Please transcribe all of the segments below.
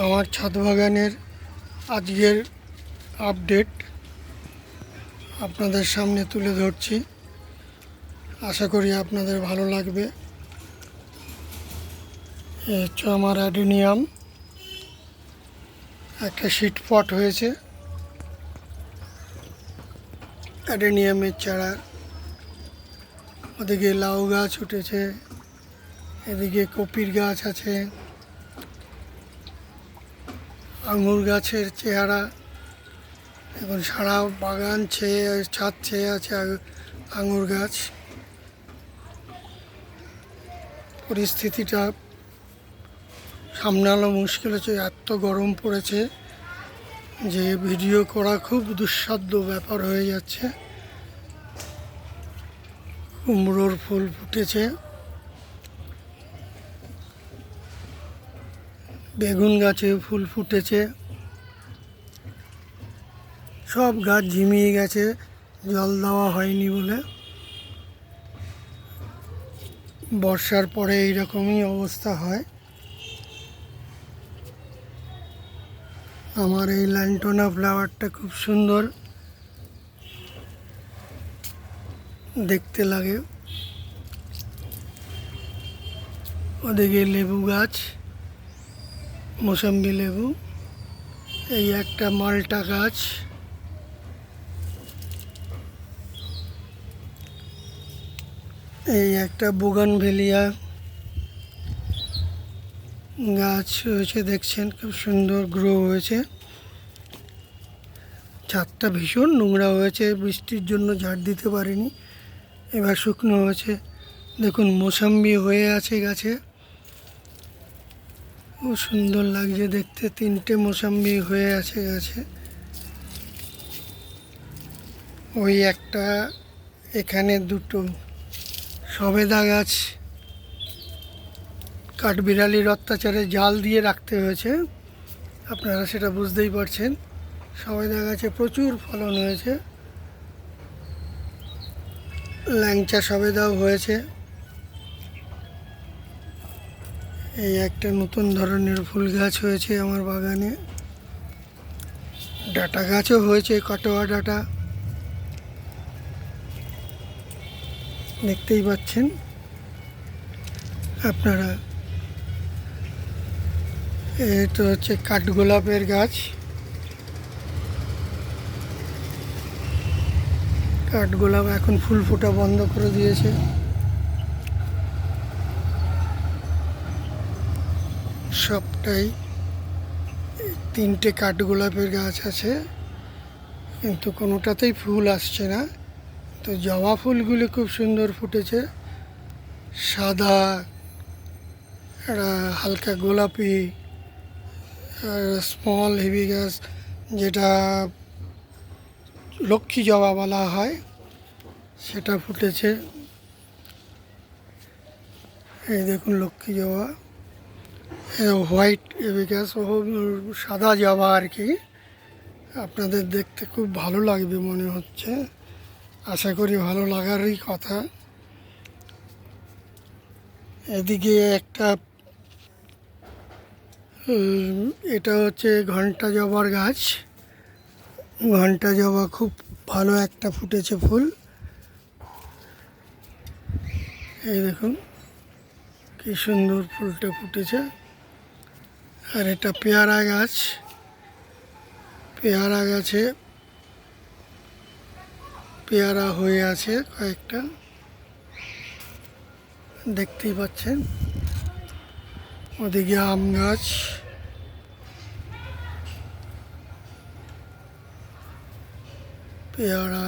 আমার ছাদ বাগানের আজকের আপডেট আপনাদের সামনে তুলে ধরছি। আশা করি আপনাদের ভালো লাগবে। এই হচ্ছে আমার অ্যাডেনিয়াম, একটা শীট পট হয়েছে অ্যাডেনিয়ামের চারা। ওদিকে লাউ গাছ উঠেছে, এদিকে কপির গাছ আছে, আঙুর গাছের চেহারা এখন সারা বাগান ছাদ ছেয়ে আছে আঙুর গাছ। পরিস্থিতিটা সামলানো মুশকিল হচ্ছে, এত গরম পড়েছে যে ভিডিও করা খুব দুঃসাধ্য ব্যাপার হয়ে যাচ্ছে। কুমড়োর ফুল ফুটেছে, বেগুন গাছে ফুল ফুটেছে, সব গাছ ঝিমিয়ে গেছে জল দেওয়া হয়নি বলে। বর্ষার পরে এইরকমই অবস্থা হয়। আমার এই ল্যান্টনা ফ্লাওয়ারটা খুব সুন্দর দেখতে লাগে। ওদিকে লেবু গাছ, মৌসম্বি লেবু, এই একটা মালটা গাছ, এই একটা বোগানভেলিয়া গাছ হয়েছে, দেখছেন খুব সুন্দর গ্রো হয়েছে। ছাদটা ভীষণ নোংরা হয়েছে, বৃষ্টির জন্য ঝাড় দিতে পারিনি, এবার শুকনো হয়েছে। দেখুন মৌসম্বি হয়ে আছে গাছে, খুব সুন্দর লাগছে দেখতে। 3টে মৌসম্বি হয়ে আছে গাছে। ওই একটা, এখানে 2টো সবেদা গাছ কাঠবিড়ালির অত্যাচারে জাল দিয়ে রাখতে হয়েছে, আপনারা সেটা বুঝতেই পারছেন। সবেদা গাছে প্রচুর ফলন হয়েছে, ল্যাংচা সবেদাও হয়েছে। এই একটা নতুন ধরনের ফুল গাছ হয়েছে আমার বাগানে। ডাঁটা গাছও হয়েছে, কাটোয়া ডাঁটা দেখতেই পাচ্ছেন আপনারা। এটা হচ্ছে কাঠগোলাপের গাছ, কাঠগোলাপ এখন ফুল ফোটা বন্ধ করে দিয়েছে। সবটাই 3টে কাঠগোলাপের গাছ আছে, কিন্তু কোনোটাতেই ফুল আসছে না। তো জবা ফুলগুলি খুব সুন্দর ফুটেছে, সাদা, হালকা গোলাপি, স্মল হেভি গাছ যেটা লক্ষ্মী জবা বলা হয় সেটা ফুটেছে। এই দেখুন লক্ষ্মী জবা, হোয়াইট এবিকাস ও সাদা জবা আর কি। আপনাদের দেখতে খুব ভালো লাগবে মনে হচ্ছে, আশা করি ভালো লাগারই কথা। এদিকে একটা এটা হচ্ছে ঘন্টা জবার গাছ। ঘন্টা জবা খুব ভালো একটা ফুটেছে ফুল, এই দেখুন কি সুন্দর ফুলটা ফুটেছে। আর এটা পেয়ারা গাছ, পেয়ারা গাছে পেয়ারা হয়ে আছে কয়েকটা, দেখতেই পাচ্ছেন। ওদিকে আম গাছ, পেয়ারা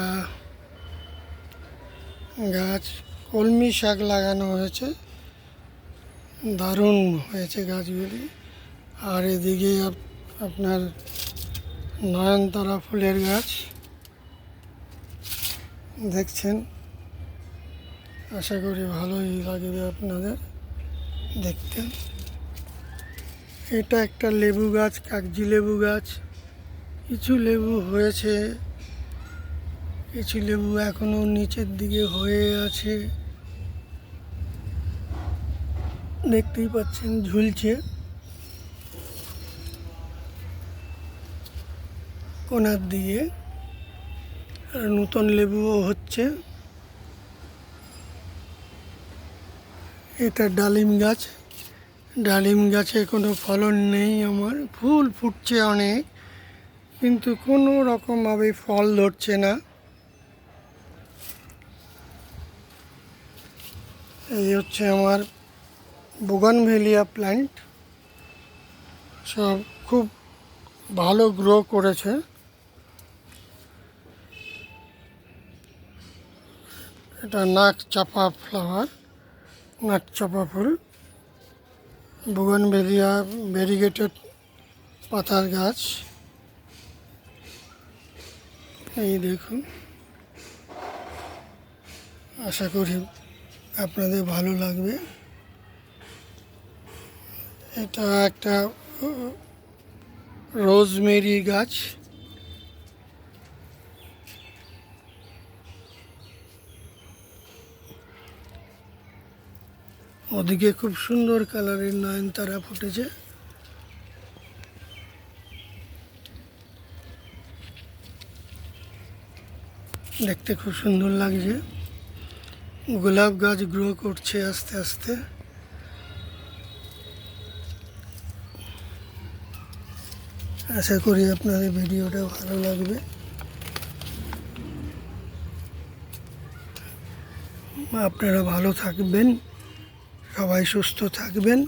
গাছ, কলমি শাক লাগানো হয়েছে, দারুণ হয়েছে গাছগুলি। আর এদিকে আপনার নয়নতারা ফুলের গাছ দেখছেন, আশা করি ভালোই লাগবে আপনাদের দেখতে। এটা একটা লেবু গাছ, কাগজি লেবু গাছ, কিছু লেবু হয়েছে, কিছু লেবু এখনো নিচের দিকে হয়ে আছে, দেখতেই পাচ্ছেন ঝুলছে। কোনার দিয়ে। আর নতুন লেবুও হচ্ছে। এটা ডালিম গাছ। ডালিম গাছে কোনো ফলন নেই আমার, ফুল ফুটছে অনেক, কিন্তু কোনো রকমভাবে ফল ধরছে না। এই হচ্ছে আমার বোগানভেলিয়া প্ল্যান্ট, সব খুব ভালো গ্রো করেছে। এটা নাক চাপা ফ্লাওয়ার, নাক চাপা ফুল, বোগানভেলিয়া ভ্যারিগেটেড পাতার গাছ। এই দেখুন, আশা করি আপনাদের ভালো লাগবে। এটা একটা রোজমেরি গাছ। ওদিকে খুব সুন্দর কালারের নয়নতারা ফুটেছে। দেখতে খুব সুন্দর লাগছে। গোলাপ গাছ গ্রো করছে আস্তে আস্তে। আশা করি আপনাদের ভিডিওটা ভালো লাগবে। আপনারা ভালো থাকবেন, সবাই সুস্থ থাকবেন।